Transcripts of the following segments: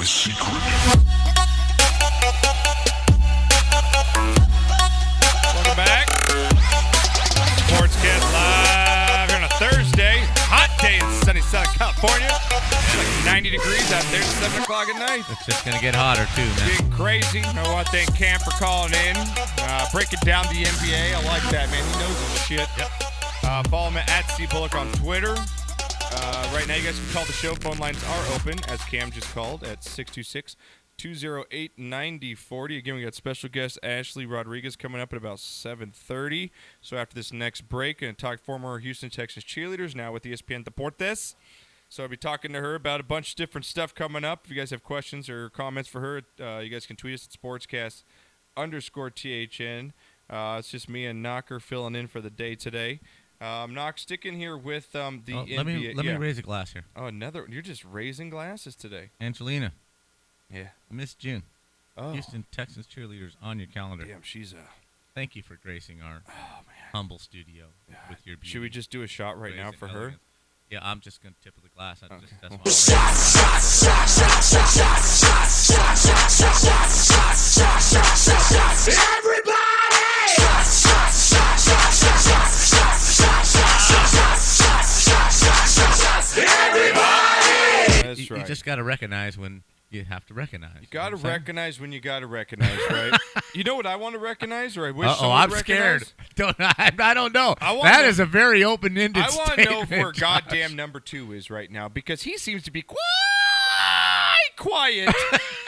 secret? Welcome back. Sportscast live here on a Thursday. Hot day in sunny Southern California. It's like 90 degrees out there. It's 7 o'clock at night. It's just going to get hotter, too, man. Being crazy. I want to thank Cam for calling in. Breaking down the NBA. I like that, man. He knows his shit. Yep. Follow him at C Bullock on Twitter. Right now, you guys can call the show. Phone lines are open, as Cam just called, at 626-208-9040. Again, we got special guest Ashley Rodriguez coming up at about 7:30. So after this next break, going to talk former Houston Texans cheerleaders, now with ESPN Deportes. So I'll be talking to her about a bunch of different stuff coming up. If you guys have questions or comments for her, you guys can tweet us at Sportscast_THN. It's just me and Knocker filling in for the day today. Knock, sticking here with the NBA. Let me raise a glass here. Oh, another. You're just raising glasses today. Angelina. Yeah. Miss June. Oh. Houston Texans cheerleaders on your calendar. Damn, she's a. Thank you for gracing our humble studio with your beauty. Should we just do a shot right now for her? Yeah, I'm just going to tip of the glass. That's Everybody! That's right. You just got to recognize when you have to recognize. You got to recognize when you got to recognize, right? You know what I want to recognize, or I wish someone I'm scared. I don't know. That is a very open-ended I want to know statement, where goddamn number 2 is right now, because he seems to be quite quiet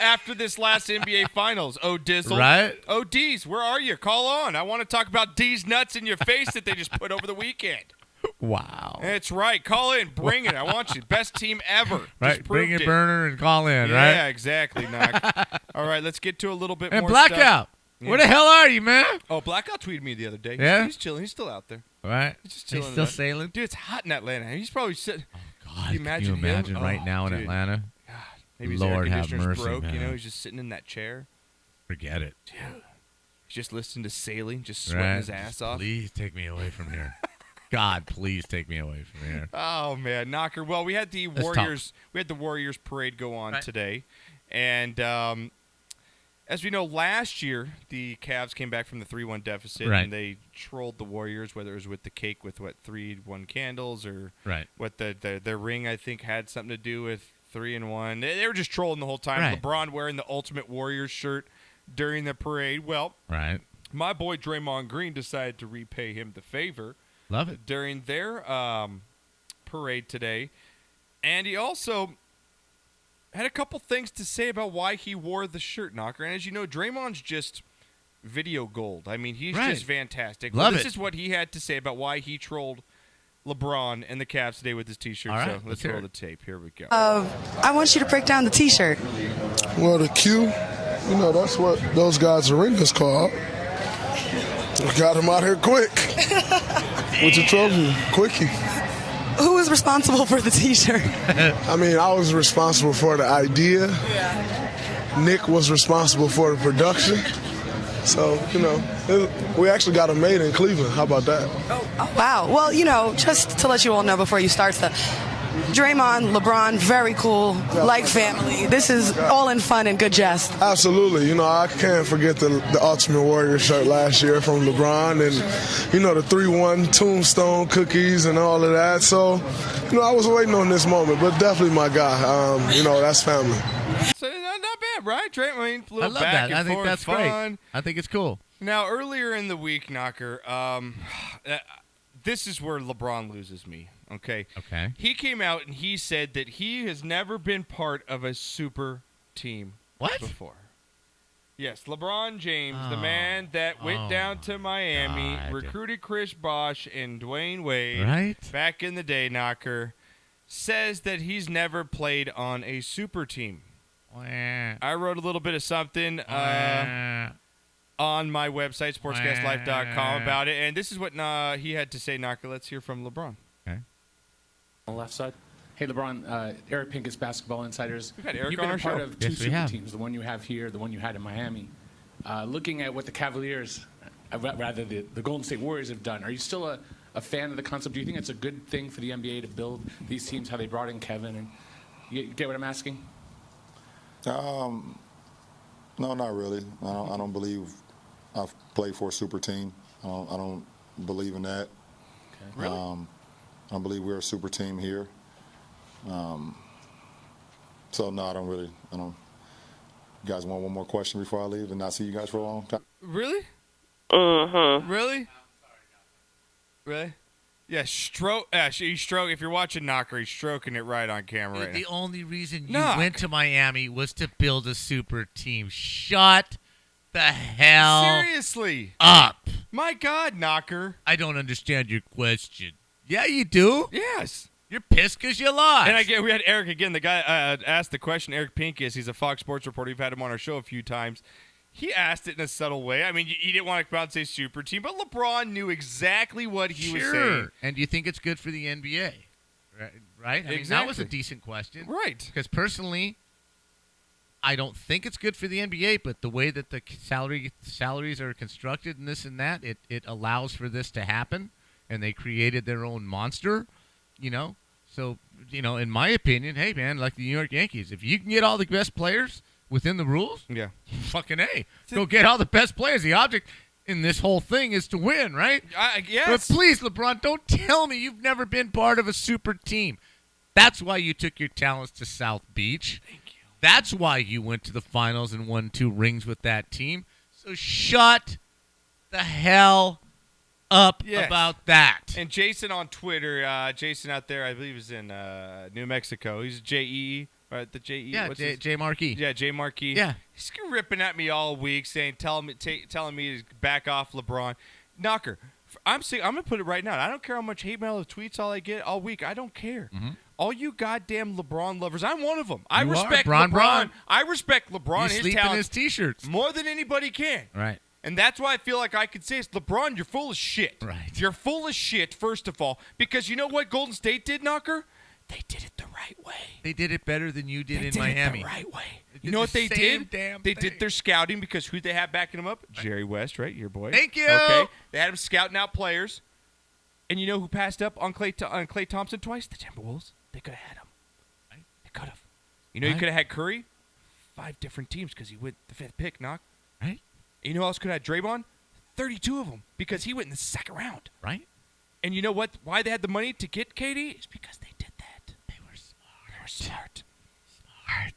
after this last NBA Finals. Oh, Dizzle. Right? Oh, D's, where are you? Call on. I want to talk about D's nuts in your face that they just put over the weekend. Wow. That's right. Call in. Bring it. I want you. Best team ever. Right. Bring your burner and call in, yeah, right? Yeah, exactly, Knock. All right, let's get to a little bit and more Blackout. stuff. Yeah. Where the hell are you, man? Oh, Blackout tweeted me the other day. Yeah? He's chilling. He's still out there. All right. He's just chilling. He's still sailing? Dude, it's hot in Atlanta. He's probably sitting. Oh, God. Can you imagine right now in dude. Atlanta? God, maybe his Lord air have conditioner's mercy, broke. man. You know, he's just sitting in that chair. Forget it. Dude. He's just listening to Sailing, just sweating his ass off. Please take me away from here. God, please take me away from here. Oh man, Knocker. Well, we had the Warriors. We had the Warriors parade go on today, and as we know, last year the Cavs came back from the 3-1 deficit, and they trolled the Warriors. Whether it was with the cake with 3-1 candles, or what their ring, I think, had something to do with 3-1. They were just trolling the whole time. Right. LeBron wearing the Ultimate Warriors shirt during the parade. Well, my boy Draymond Green decided to repay him the favor. Love it. During their parade today. And he also had a couple things to say about why he wore the shirt, Knocker. And as you know, Draymond's just video gold. I mean, he's just fantastic. This is what he had to say about why he trolled LeBron and the Cavs today with his T-shirt. All right, so let's roll the tape. Here we go. I want you to break down the T-shirt. Well, the Q, that's what those guys' arenas called. Got him out here quick. With the trophy, quickie. Who was responsible for the T-shirt? I mean, I was responsible for the idea. Yeah. Nick was responsible for the production. So, we actually got them made in Cleveland. How about that? Oh, wow. Well, just to let you all know before you start stuff, Draymond, LeBron, very cool, like family. This is all in fun and good jest. Absolutely. I can't forget the Ultimate Warrior shirt last year from LeBron and, the 3-1 tombstone cookies and all of that. So, I was waiting on this moment, but definitely my guy. That's family. So not bad, right? Draymond, I love that. I think that's fun. Great. I think it's cool. Now, earlier in the week, Knocker, this is where LeBron loses me. Okay. He came out and he said that he has never been part of a super team before. Yes, LeBron James, the man that went down to Miami, recruited Chris Bosh and Dwayne Wade back in the day, Knocker, says that he's never played on a super team. I wrote a little bit of something on my website, sportscastlife.com, about it, and this is what he had to say, Knocker. Let's hear from LeBron. On the left side. Hey, LeBron, Eric Pincus, Basketball Insiders. We've had Eric You've on been our a part show. of two super teams, the one you have here, the one you had in Miami. Looking at what the Cavaliers, rather the Golden State Warriors have done, are you still a fan of the concept? Do you think it's a good thing for the NBA to build these teams, how they brought in Kevin? And you get what I'm asking? No, not really. I don't believe I've played for a super team. I don't believe in that. Okay. Really? I don't believe we're a super team here. So no, I don't. You guys want one more question before I leave and not see you guys for a long time? Really? Really? Really? Yeah, stroke. He's stroke. If you're watching Knocker, he's stroking it right on camera. Right the now. only reason you Knock. went to Miami was to build a super team. Shut the hell Seriously up. My God, Knocker. I don't understand your question. Yeah, you do. Yes. You're pissed because you lost. And we had Eric again. The guy asked the question. Eric Pincus. He's a Fox Sports reporter. We've had him on our show a few times. He asked it in a subtle way. I mean, he didn't want to come out and say super team, but LeBron knew exactly what he was saying. And do you think it's good for the NBA? Right? I mean, that was a decent question. Right. Because personally, I don't think it's good for the NBA, but the way that the salaries are constructed and this and that, it allows for this to happen, and they created their own monster, So, in my opinion, hey, man, like the New York Yankees, if you can get all the best players within the rules, yeah, fucking A. Go get all the best players. The object in this whole thing is to win, right? Yes. But please, LeBron, don't tell me you've never been part of a super team. That's why you took your talents to South Beach. Thank you. That's why you went to the finals and won 2 rings with that team. So shut the hell up about that. And Jason on Twitter, Jason out there, I believe is in New Mexico. He's J.E., right? The J.E. Yeah, J. Markey. Yeah, J. Markey. Yeah. He's ripping at me all week, saying, telling me to back off LeBron. Knocker, I'm going to put it right now. I don't care how much hate mail or tweets I get all week. I don't care. Mm-hmm. All you goddamn LeBron lovers, I'm one of them. I respect LeBron. I respect LeBron. You sleep in his T-shirts more than anybody can. Right. And that's why I feel like I could say it's LeBron, you're full of shit. Right. You're full of shit, first of all. Because you know what Golden State did, Knocker? They did it the right way. They did it better than you did in Miami. They did it the right way. You know what they did? They did their scouting because who they have backing them up? Right. Jerry West, right? Your boy. Thank you. Okay. They had him scouting out players. And you know who passed up on Klay Thompson twice? The Timberwolves. They could have had him. Right? They could have. You know you could have had Curry? 5 different teams because he went the 5th pick, Knock. Right. And you know who else could have had Draymond? 32 of them because he went in the 2nd round. Right. And you know what? Why they had the money to get KD? It's because they did that. They were smart. They were smart.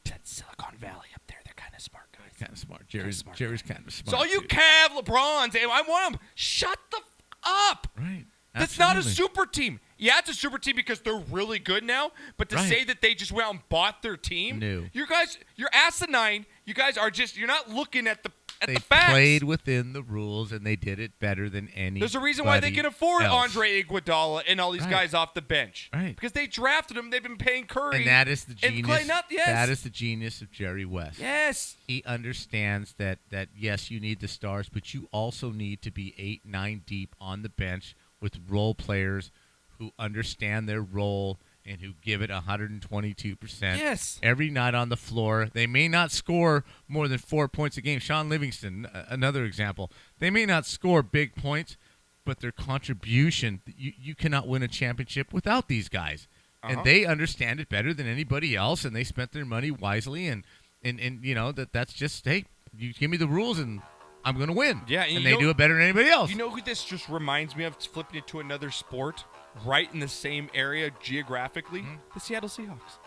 That's Silicon Valley up there. They're kind of smart guys. Kind of smart. Jerry's kind of smart. So all you Cav LeBrons, I want them. Shut the up. Right. That's not a super team. Yeah, it's a super team because they're really good now. But to say that they just went out and bought their team, no. You guys, you're asinine. You guys are you're not looking at the They facts. played within the rules, and they did it better than any. There's a reason why they can afford else. Andre Iguodala and all these guys off the bench. Right. Because they drafted him. They've been paying Curry. And that is the genius. Clay, That is the genius of Jerry West. Yes. He understands that yes, you need the stars, but you also need to be 8, 9 deep on the bench with role players who understand their role and who give it 122%. Yes. Every night on the floor. They may not score more than 4 points a game. Sean Livingston, another example. They may not score big points, but their contribution, you cannot win a championship without these guys. Uh-huh. And they understand it better than anybody else, and they spent their money wisely. And you know, that's just, hey, you give me the rules and I'm going to win. Yeah, and they do it better than anybody else. You know who this just reminds me of? It's flipping it to another sport right in the same area geographically. Mm-hmm. The Seattle Seahawks.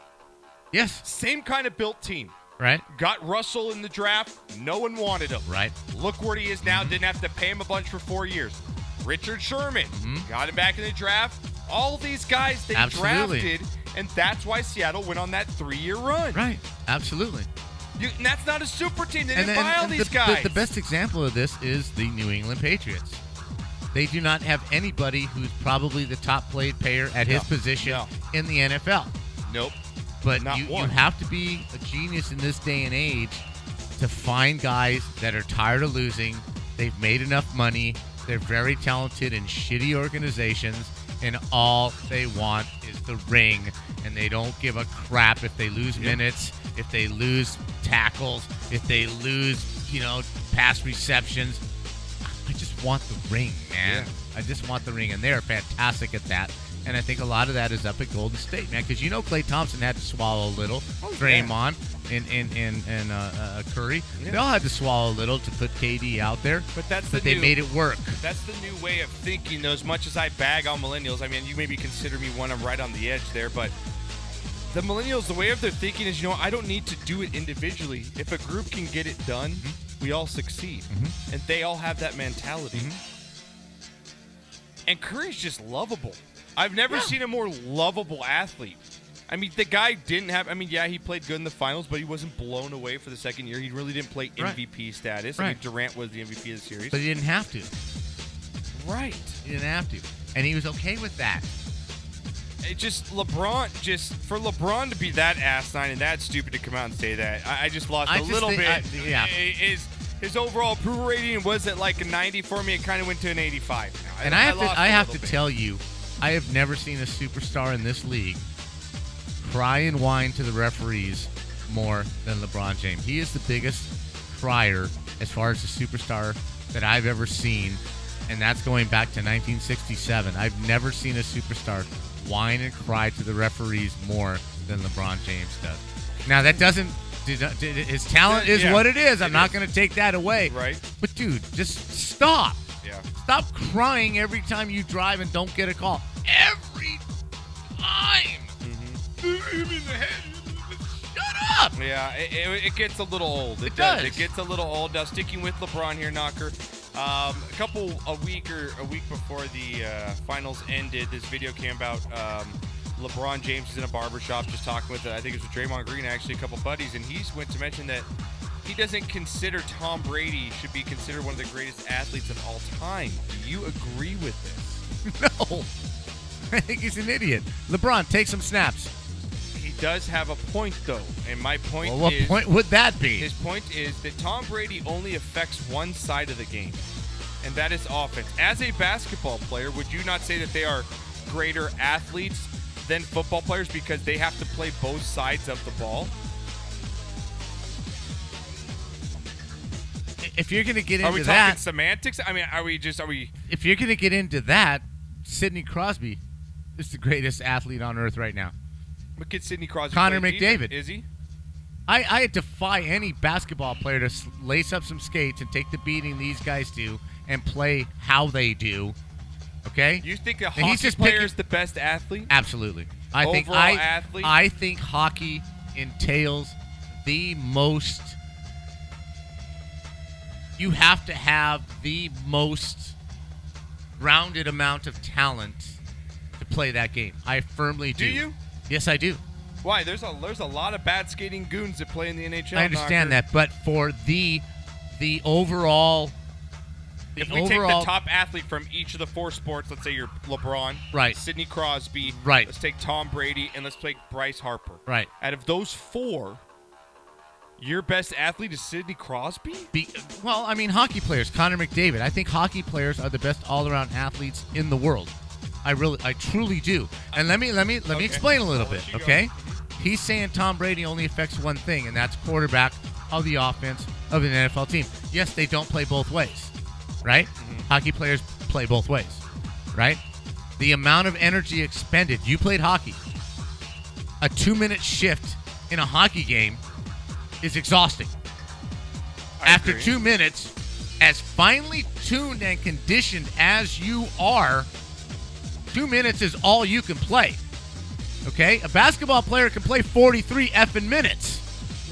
Yes. Same kind of built team. Right. Got Russell in the draft. No one wanted him. Right. Look where he is now. Mm-hmm. Didn't have to pay him a bunch for 4 years. Richard Sherman. Mm-hmm. Got him back in the draft. All these guys they drafted, and that's why Seattle went on that 3-year run. Right. Absolutely. And that's not a super team. They didn't buy all these guys. The best example of this is the New England Patriots. They do not have anybody who's probably the top paid player at his position in the NFL. Nope. But you have to be a genius in this day and age to find guys that are tired of losing. They've made enough money. They're very talented in shitty organizations, and all they want is the ring. And they don't give a crap if they lose minutes, if they lose tackles, if they lose, pass receptions. I just want the ring, man. Yeah. I just want the ring, and they are fantastic at that. And I think a lot of that is up at Golden State, man, because Klay Thompson had to swallow a little. Draymond. and Curry. Yeah. They all had to swallow a little to put KD out there, but they made it work. That's the new way of thinking, though. As much as I bag on millennials, I mean, you maybe consider me one. I'm right on the edge there, but the millennials, the way of their thinking is, I don't need to do it individually. If a group can get it done, we all succeed, and they all have that mentality. And Curry's just lovable. I've never seen a more lovable athlete. I mean, the guy didn't have – he played good in the finals, but he wasn't blown away for the second year. He really didn't play MVP status. Right. I mean, Durant was the MVP of the series. But he didn't have to. Right. He didn't have to. And he was okay with that. It just – for LeBron to be that asinine and that stupid to come out and say that, I just lost a little bit. His overall approval rating was at like a 90 for me. It kind of went to an 85 now. And I have to tell you, I have never seen a superstar in this league cry and whine to the referees more than LeBron James. He is the biggest crier as far as a superstar that I've ever seen, and that's going back to 1967. I've never seen a superstar whine and cry to the referees more than LeBron James does. Now, that doesn't – his talent is what it is. I'm not going to take that away. Right. But, dude, just stop. Yeah. Stop crying every time you drive and don't get a call. Every time. Shut up. Yeah, it gets a little old. It does. It gets a little old. Now, sticking with LeBron here, Knocker. A week before the finals ended, this video came about. LeBron James is in a barbershop just talking with, I think it was with Draymond Green, actually, a couple buddies, and he went to mention that he doesn't consider Tom Brady should be considered one of the greatest athletes of all time. Do you agree with this? No. I think he's an idiot. LeBron, take some snaps. He does have a point, though, and my point is... Well, what point would that be? His point is that Tom Brady only affects one side of the game, and that is offense. As a basketball player, would you not say that they are greater athletes than football players because they have to play both sides of the ball? If you're going to get into that... Are we talking semantics? I mean, are we... If you're going to get into that, Sidney Crosby is the greatest athlete on earth right now. But could Sidney Crosby Connor play McDavid. Defense? Is he? I defy any basketball player to lace up some skates and take the beating these guys do and play how they do. Okay? You think a hockey player is the best athlete? Absolutely. Athlete? I think hockey entails the most... You have to have the most rounded amount of talent to play that game. I firmly do. Do you? Yes, I do. Why? There's a lot of bad skating goons that play in the NHL. I understand that, but for the overall... If we take the top athlete from each of the four sports, let's say you're LeBron, right? Sidney Crosby, right? Let's take Tom Brady, and let's take Bryce Harper, right? Out of those four, your best athlete is Sidney Crosby? Well, I mean, hockey players, Connor McDavid. I think hockey players are the best all-around athletes in the world. I truly do. And let me explain a little bit, okay? He's saying Tom Brady only affects one thing, and that's quarterback of the offense of an NFL team. Yes, they don't play both ways. Right? Mm-hmm. Hockey players play both ways, right? The amount of energy expended. You played hockey. A 2-minute shift in a hockey game is exhausting. After 2 minutes, as finely tuned and conditioned as you are, 2 minutes is all you can play. Okay? A basketball player can play 43 effing minutes.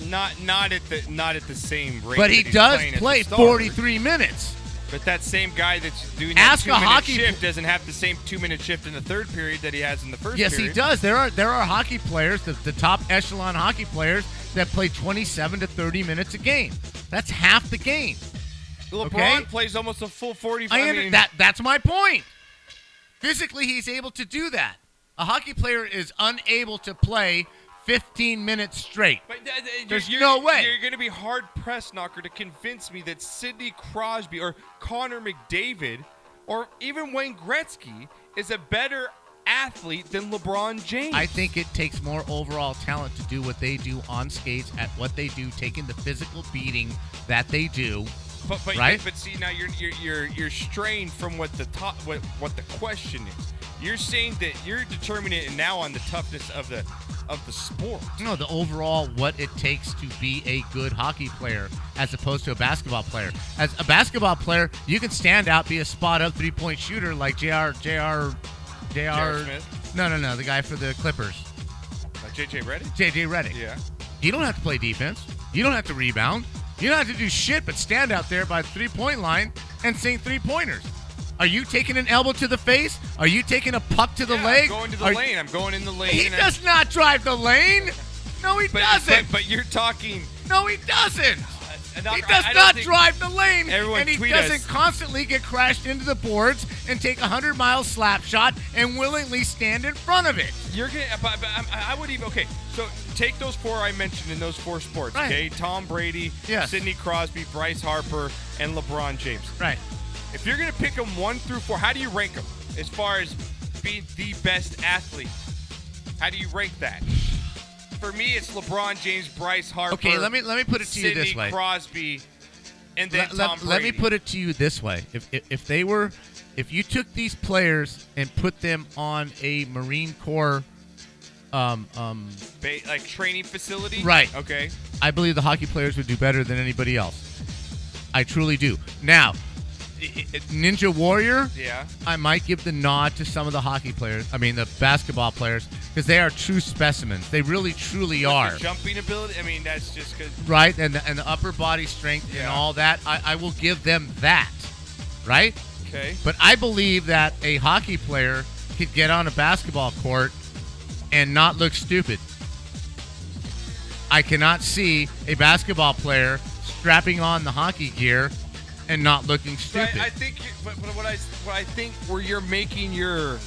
Not at the same rate. But he does play 43 minutes. But that same guy that's doing that 2-minute shift doesn't have the same 2-minute shift in the third period that he has in the first period. Yes, he does. There are hockey players, the top echelon hockey players, that play 27 to 30 minutes a game. That's half the game. LeBron plays almost a full 45. That's my point. Physically, he's able to do that. A hockey player is unable to play 15 minutes straight. But there's no way. You're going to be hard-pressed, Knocker, to convince me that Sidney Crosby or Connor McDavid or even Wayne Gretzky is a better athlete than LeBron James. I think it takes more overall talent to do what they do on skates at what they do, taking the physical beating that they do. But right? But see, now you're straying from what the what the question is. You're saying that you're determining it now on the toughness of the of the sport. No, the overall what it takes to be a good hockey player as opposed to a basketball player. As a basketball player, you can stand out, be a spot-up three-point shooter like J.R. Smith? No, the guy for the Clippers. J.J. Redick? J.J. Redick. Yeah. You don't have to play defense. You don't have to rebound. You don't have to do shit but stand out there by the three-point line and sing three-pointers. Are you taking an elbow to the face? Are you taking a puck to the leg? I'm going to the lane. I'm going in the lane. He does not drive the lane. No, he doesn't. But you're talking. No, he doesn't. He I does don't not think- drive the lane, Everyone and he tweet doesn't us. constantly get crashed into the boards and take a 100-mile slap shot and willingly stand in front of it. You're gonna. But I would even. Okay, so take those four I mentioned in those four sports. Right. Okay, Tom Brady, Yes. Sidney Crosby, Bryce Harper, and LeBron James. Right. If you're gonna pick them 1 through 4, how do you rank them as far as being the best athlete? How do you rank that? For me, it's LeBron James, Bryce Harper. Okay, let me put it to you this way. Sidney Crosby, and then Tom Brady. Let me put it to you this way: if you took these players and put them on a Marine Corps, like training facility. Right. Okay. I believe the hockey players would do better than anybody else. I truly do. Now, Ninja Warrior, Yeah. I might give the nod to some of the hockey players. I mean, the basketball players, because they are true specimens. They really, truly are. The jumping ability. I mean, that's just because. Right? And the upper body strength and Yeah. all that. I will give them that. Right? Okay. But I believe that a hockey player could get on a basketball court and not look stupid. I cannot see a basketball player strapping on the hockey gear and not looking stupid. I think, but what I think where you're making you're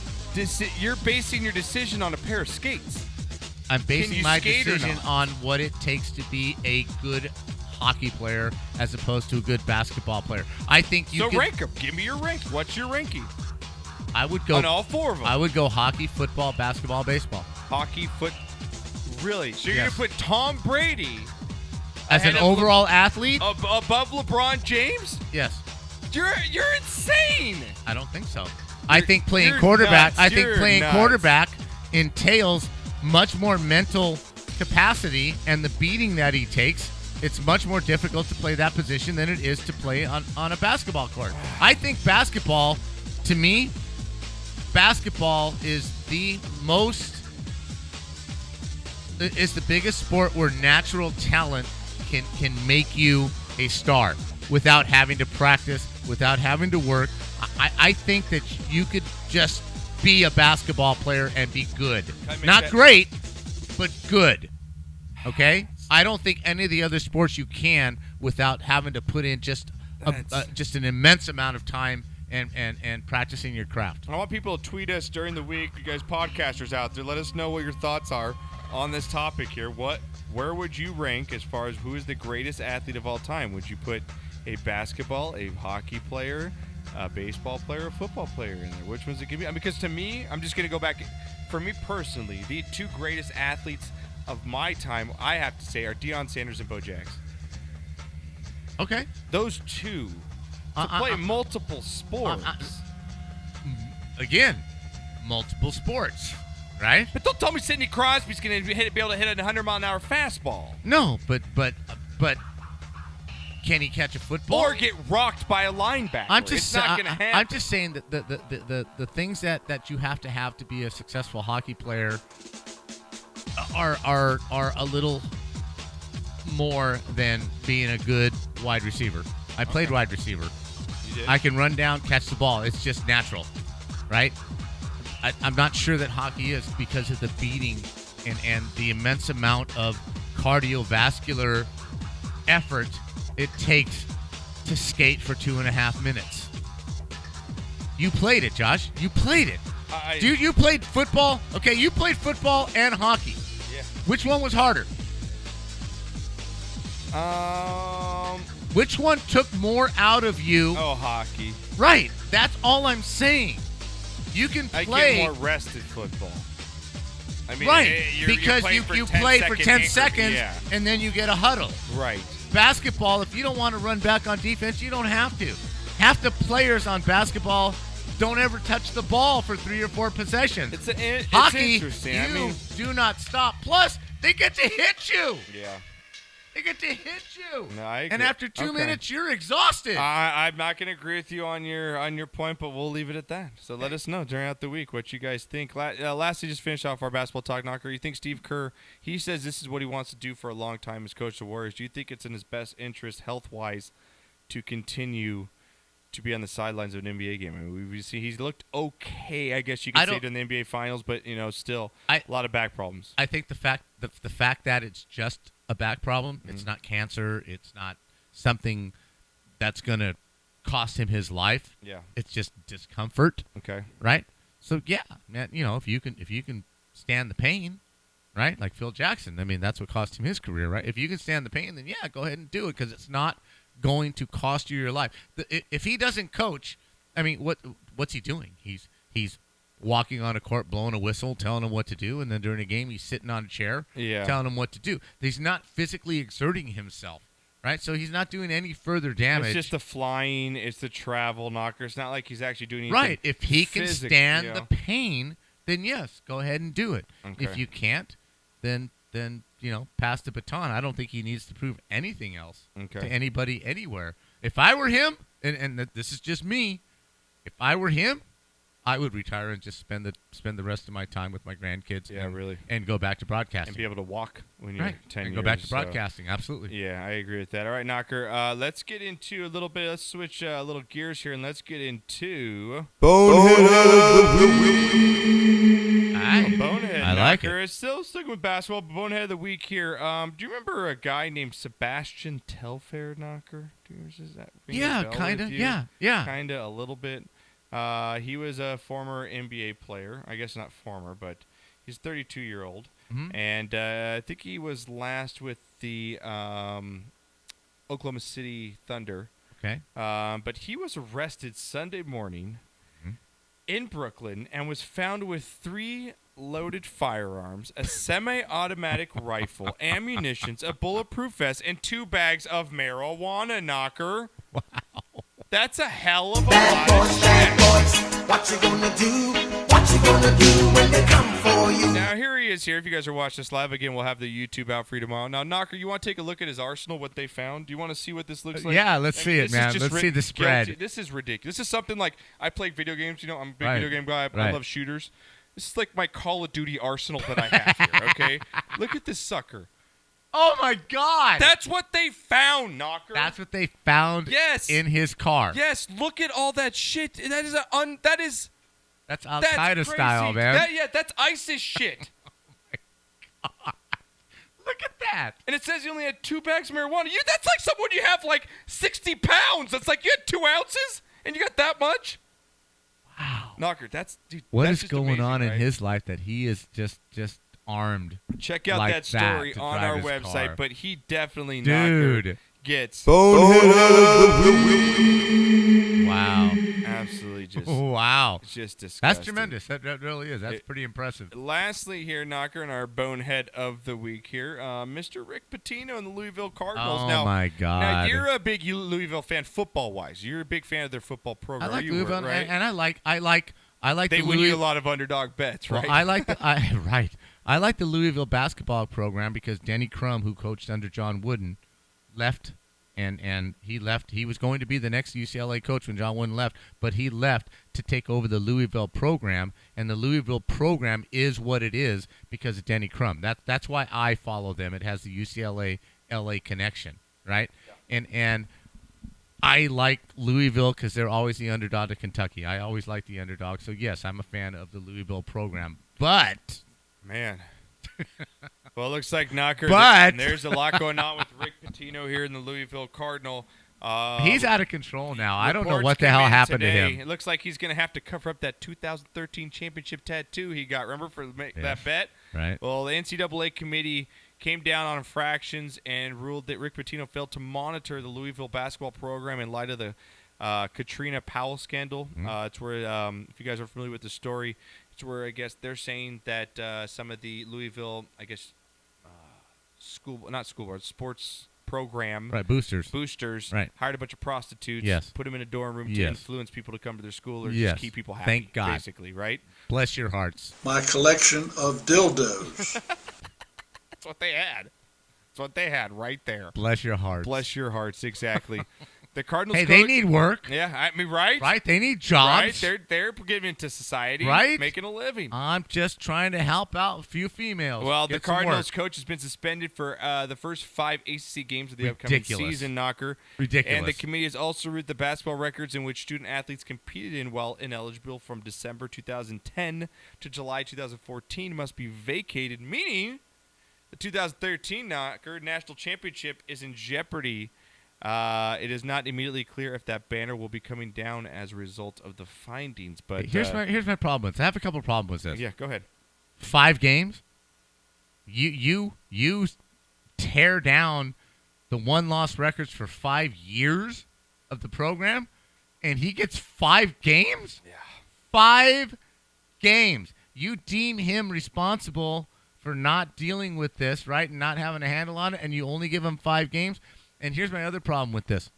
basing your decision on a pair of skates. I'm Can basing you my skate or decision not? on what it takes to be a good hockey player as opposed to a good basketball player. I think you So could, rank them. Give me your rank. What's your ranking I would go on all four of them? I would go hockey, football, basketball, baseball. Hockey, foot. Really? So you're Yes. gonna put Tom Brady As an ahead of overall athlete? above LeBron James? Yes. You're insane. I don't think so. I think playing you're quarterback. nuts. I think You're playing nuts. quarterback entails much more mental capacity, and the beating that he takes. It's much more difficult to play that position than it is to play on a basketball court. I think basketball, to me, basketball is the biggest sport where natural talent can make you a star without having to practice, without having to work. I think that you could just be a basketball player and be good. Not great, but good. Okay? I don't think any of the other sports you can without having to put in just an immense amount of time and practicing your craft. I want people to tweet us during the week. You guys podcasters out there, let us know what your thoughts are on this topic here. Where would you rank as far as who is the greatest athlete of all time? Would you put a basketball, a hockey player, a baseball player, a football player in there? Which one's it give me? Because to me, I'm just going to go back. For me personally, the two greatest athletes of my time, I have to say, are Deion Sanders and Bo Jackson. Okay. Those two to play multiple sports. Again, multiple sports, right? But don't tell me Sidney Crosby's going to be able to hit a 100-mile-an-hour fastball. No, but can he catch a football? Or get rocked by a linebacker. It's not going to happen. I'm just saying that the things that you have to be a successful hockey player are a little more than being a good wide receiver. I played wide receiver. You did? I can run down, catch the ball. It's just natural, right? I'm not sure that hockey is because of the beating and the immense amount of cardiovascular effort it takes to skate for 2.5 minutes. You played it, Josh. You played it. Dude, you played football. Okay, you played football and hockey. Yeah. Which one was harder? Which one took more out of you? Oh, hockey. Right. That's all I'm saying. You can I play. get more rested football. I mean, Right, you're because playing you for play for 10 increment. seconds Yeah. and then you get a huddle. Right. Basketball, if you don't want to run back on defense, you don't have to. Half the players on basketball don't ever touch the ball for 3 or 4 possessions. It's Hockey, interesting. you do not stop. Plus, they get to hit you. Yeah. They get to hit you. No, I agree. And after 2 minutes, you're exhausted. I'm not going to agree with you on your point, but we'll leave it at that. So let us know during the week what you guys think. Lastly, just finish off our basketball talk, Knocker. You think Steve Kerr, he says this is what he wants to do for a long time as coach of the Warriors. Do you think it's in his best interest health-wise to continue to be on the sidelines of an NBA game? I mean, we see he's looked okay, I guess you could say, in the NBA Finals, but still a lot of back problems. I think the fact that it's just a back problem, it's not cancer, it's not something that's going to cost him his life. Yeah, it's just discomfort. Okay, right? So yeah, man, if you can stand the pain, right? Like Phil Jackson, I mean, that's what cost him his career, right? If you can stand the pain, then yeah, go ahead and do it because it's not going to cost you your life. If he doesn't coach, I mean, what's he doing? He's walking on a court, blowing a whistle, telling him what to do, and then during a game, he's sitting on a chair, telling him what to do. He's not physically exerting himself, right? So he's not doing any further damage. It's just the flying, it's the travel, Knocker. It's not like he's actually doing anything. Right. If he can stand the pain, then yes, go ahead and do it. Okay. If you can't, then pass the baton. I don't think he needs to prove anything else to anybody anywhere. If I were him, and this is just me, if I were him, I would retire and just spend the rest of my time with my grandkids. Yeah, really. And go back to broadcasting. And be able to walk when you're 10 years. And go back to broadcasting, absolutely. Yeah, I agree with that. All right, Knocker, let's get into a little bit. Let's switch a little gears here, and let's get into BoneHead of the Week. BoneHead, I like Knocker. it. It's still sticking with basketball, but BoneHead of the Week here. Do you remember a guy named Sebastian Telfair, Knocker? Does that ring a bell kind of. with you? Yeah. Kind of, a little bit. He was a former NBA player. I guess not former, but he's 32-year-old. Mm-hmm. And I think he was last with the Oklahoma City Thunder. Okay. But he was arrested Sunday morning in Brooklyn and was found with 3 loaded firearms, a semi-automatic rifle, ammunitions, a bulletproof vest, and 2 bags of marijuana, Knocker. Wow. That's a hell of a lot of shit. Bad boys, what you gonna do? What you gonna do when they come for you? Now, here he is here. If you guys are watching this live, again, we'll have the YouTube out for you tomorrow. Now, Knocker, you want to take a look at his arsenal, what they found? Do you want to see what this looks like? Yeah, let's see it, man. Let's see the spread. Guilty. This is ridiculous. This is something like I play video games. I'm a big Right. video game guy. I Right. love shooters. This is like my Call of Duty arsenal that I have here, okay? Look at this sucker. Oh, my God. That's what they found, Knocker. That's what they found in his car. Yes, look at all that shit. That is That's Al-Qaeda crazy. style, man. That's ISIS shit. Look at that. And it says he only had 2 bags of marijuana. That's like someone you have like 60 pounds. That's like you had 2 ounces and you got that much? Wow. Knocker, dude. What that's is just going amazing, on in right? his life that he is just armed? Check out like that story to on drive our his website, car. but he definitely Dude. Knocker gets BoneHead of the Week. Wow. absolutely just Wow. just disgusting. That's tremendous. That really is. That's pretty impressive. Lastly here, Knocker, in our bonehead of the week here, Mr. Rick Pitino and the Louisville Cardinals. Oh, now, my God. Now, you're a big Louisville fan football-wise. You're a big fan of their football program. I like you Louisville, were, right? and I like They the win you a lot of underdog bets, right? Well, I like I like the Louisville basketball program because Denny Crum, who coached under John Wooden, left, and he left. He was going to be the next UCLA coach when John Wooden left, but he left to take over the Louisville program, and the Louisville program is what it is because of Denny Crum. That's why I follow them. It has the UCLA LA connection, right? Yeah. And I like Louisville because they're always the underdog to Kentucky. I always like the underdog. So, yes, I'm a fan of the Louisville program. But man. Well, it looks like Knocker. But there's a lot going on with Rick Pitino here in the Louisville Cardinal. He's out of control now. I don't know what the hell happened to him. It looks like he's going to have to cover up that 2013 championship tattoo he got. Remember for that bet? Right. Well, the NCAA committee came down on infractions and ruled that Rick Pitino failed to monitor the Louisville basketball program in light of the Katrina Powell scandal. Mm-hmm. It's where, if you guys are familiar with the story, it's where I guess they're saying that some of the Louisville, I guess, sports program. Right, boosters. Right. Hired a bunch of prostitutes. Yes. Put them in a dorm room to Yes. influence people to come to their school or Yes. just keep people happy. Thank God. Basically, right? Bless your hearts. My collection of dildos. That's what they had. That's what they had right there. Bless your hearts. Bless your hearts, exactly. The Cardinals. Hey, they need work. Yeah, I mean, right? Right, they need jobs. Right, they're getting into society, right, making a living. I'm just trying to help out a few females. Well, the Get some Cardinals work. coach has been suspended for the first 5 ACC games of the upcoming season, Knocker. Ridiculous. And the committee has also reviewed the basketball records in which student athletes competed in while ineligible from December 2010 to July 2014 must be vacated, meaning the 2013 Knocker National Championship is in jeopardy. It is not immediately clear if that banner will be coming down as a result of the findings. But here's my problem with this. I have a couple of problems with this. Yeah, go ahead. 5 games. You tear down the 1-loss records for 5 years of the program, and he gets 5 games. Yeah, 5 games. You deem him responsible for not dealing with this, right, and not having a handle on it, and you only give him 5 games. And here's my other problem with this.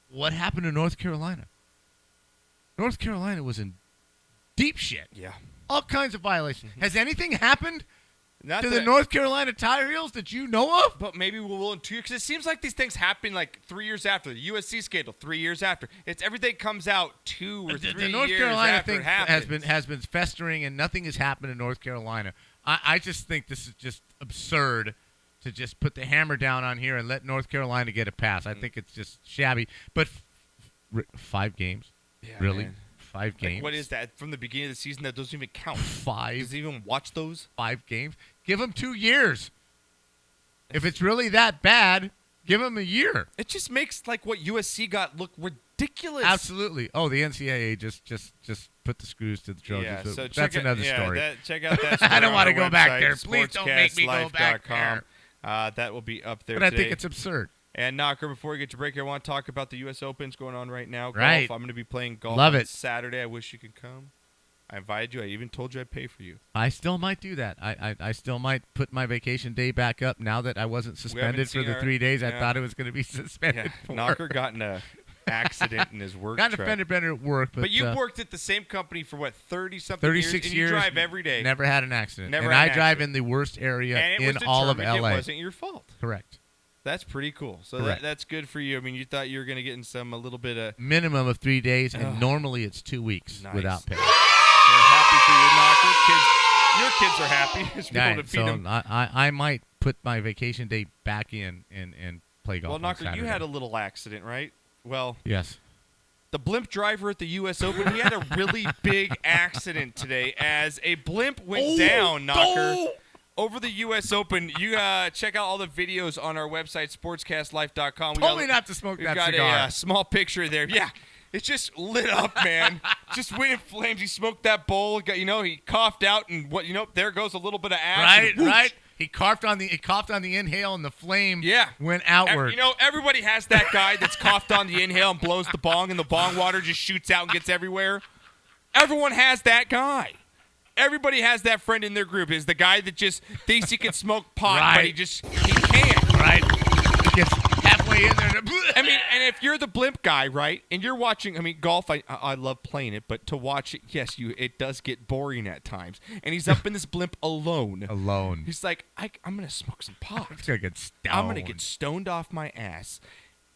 What happened to North Carolina? North Carolina was in deep shit. Yeah. All kinds of violations. Has anything happened Not to that- the North Carolina Tar Heels that you know of? But maybe we will in 2 years, because it seems like these things happen like 3 years after. The USC scandal, 3 years after. It's everything comes out 2 or 3 The North years Carolina after thing it happens. has been festering, and nothing has happened in North Carolina. I just think this is just absurd to just put the hammer down on here and let North Carolina get a pass. I think it's just shabby. But 5 games? Yeah, really? man. 5 games? Like, what is that? From the beginning of the season, that doesn't even count. 5? Does he even watch those? 5 games? Give them 2 years. If it's really that bad, give them a year. It just makes like what USC got look ridiculous. Absolutely. Oh, the NCAA just put the screws to the Trojans. Yeah, so that's another story. Check out that story. I don't want to go back there. Please don't make me go back there. That will be up there But today. I think it's absurd. And Knocker, before we get to break here, I want to talk about the U.S. Opens going on right now. Golf. Right. I'm going to be playing golf Love on it. Saturday. I wish you could come. I invited you. I even told you I'd pay for you. I still might do that. I still might put my vacation day back up now that I wasn't suspended for the 3 days I thought it was going to be suspended for. Knocker got in a accident in his work Got truck. a fender bender at work. But you worked at the same company for, what, 30-something 36 years? And years. you drive every day. Never had an accident. Never and had I an drive accident. in the worst area And it in was all of determined LA. It wasn't your fault. Correct. That's pretty cool. So Correct. that's good for you. I mean, you thought you were going to get in a little bit of... Minimum of 3 days, and normally it's 2 weeks Nice. without pay. We're happy for you, Knocker. Your kids are happy. There's people Right, to feed so them. I might put my vacation day back in and play golf. Well, on Knocker, you Saturday. had a little accident, right? Well, Yes. the Blimp driver at the U.S. Open, he had a really big accident today as a Blimp went down, Knocker. Over the U.S. Open, you check out all the videos on our website, sportscastlife.com. Told me not to smoke that got cigar. a small picture there. Yeah, it's just lit up, man. Just went in flames. He smoked that bowl. He coughed out, and there goes a little bit of ash. Right, and whoosh. right. He coughed on the inhale, and the flame went outward. Everybody has that guy that's coughed on the inhale and blows the bong, and the bong water just shoots out and gets everywhere. Everyone has that guy. Everybody has that friend in their group. Is the guy that just thinks he can smoke pot, but he can't. Right. He gets halfway in there. I mean, and if you're the Blimp guy, right, and you're watching, golf, I love playing it, but to watch it, yes, it does get boring at times. And he's up in this Blimp alone. Alone. He's like, I'm going to smoke some pot. I'm going to get stoned. I'm going to get stoned off my ass.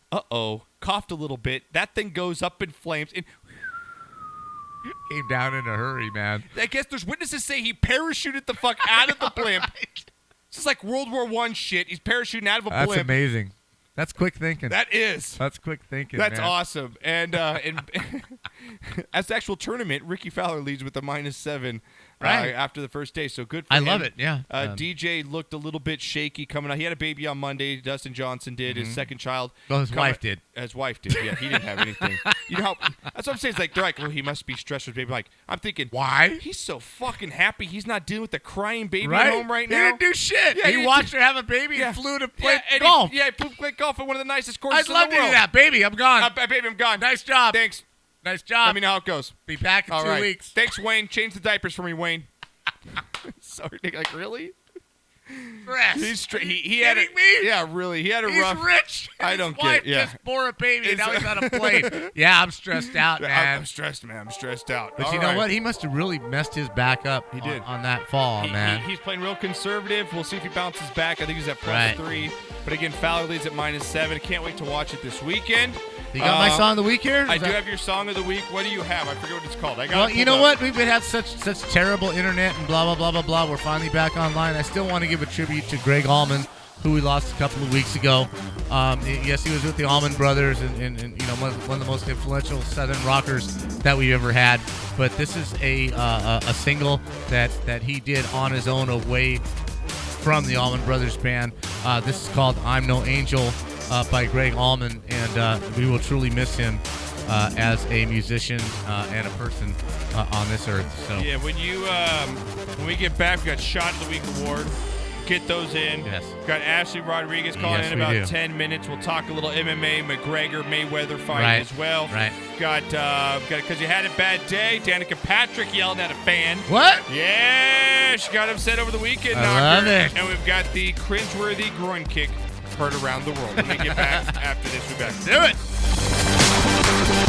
Uh-oh. Coughed a little bit. That thing goes up in flames. And came down in a hurry, man. I guess there's witnesses say he parachuted the fuck out of the Blimp. This is like World War I shit. He's parachuting out of a Blimp. That's amazing. That's quick thinking. That is. That's quick thinking. That's man. awesome. And as the actual tournament, Ricky Fowler leads with a -7 after the first day. So good for him. I love it, yeah. DJ looked a little bit shaky coming out. He had a baby on Monday. Dustin Johnson did. His second child. Well, his wife did. His wife did. Yeah, he didn't have anything. That's what I'm saying. It's like, they're like, well, he must be stressed with baby. Like, I'm thinking, why? He's so fucking happy. He's not dealing with the crying baby Right? at home right now. He didn't do shit. Yeah, he watched her have a baby and flew to play golf. He flew to play golf at one of the nicest courses I'd love in the to world. do that. Baby, I'm gone. Baby, I'm gone. Nice job. Thanks. Nice job. Let me know how it goes. Be back in 2 weeks. Thanks, Wayne. Change the diapers for me, Wayne. Sorry, like, really? He's he had a, yeah, really. He had a He's rough. rich. I don't His wife get. Yeah, just bore a baby. And now he's on a plane. Yeah, I'm stressed out, man. I'm stressed, man. I'm stressed out. But All you know right. what? He must have really messed his back up. He did. On that fall, man. He's playing real conservative. We'll see if he bounces back. I think he's at Right. +3. But again, Fowler leads at -7. I can't wait to watch it this weekend. You got my song of the week here? I do have your song of the week. What do you have? I forget what it's called. I got. Well, it you pulled know up. what? We've had such terrible internet and blah, blah, blah, blah, blah. We're finally back online. I still want to give a tribute to Greg Allman, who we lost a couple of weeks ago. Yes, he was with the Allman Brothers and you know, one of the most influential Southern rockers that we've ever had. But this is a single that he did on his own away from the Allman Brothers band. This is called I'm No Angel by Greg Allman, and we will truly miss him as a musician and a person on this earth. So Yeah, when we get back, we got Shot of the Week award. Get those in. Yes. Got Ashley Rodriguez calling Yes, in we about do. 10 minutes. We'll talk a little MMA, McGregor, Mayweather fight Right, as well. right. Got because you had a bad day. Danica Patrick yelled at a fan. What? Yeah, she got upset over the weekend. I knocker. love it. And we've got the cringeworthy groin kick heard around the world. When we get back after this, we're back. Do it.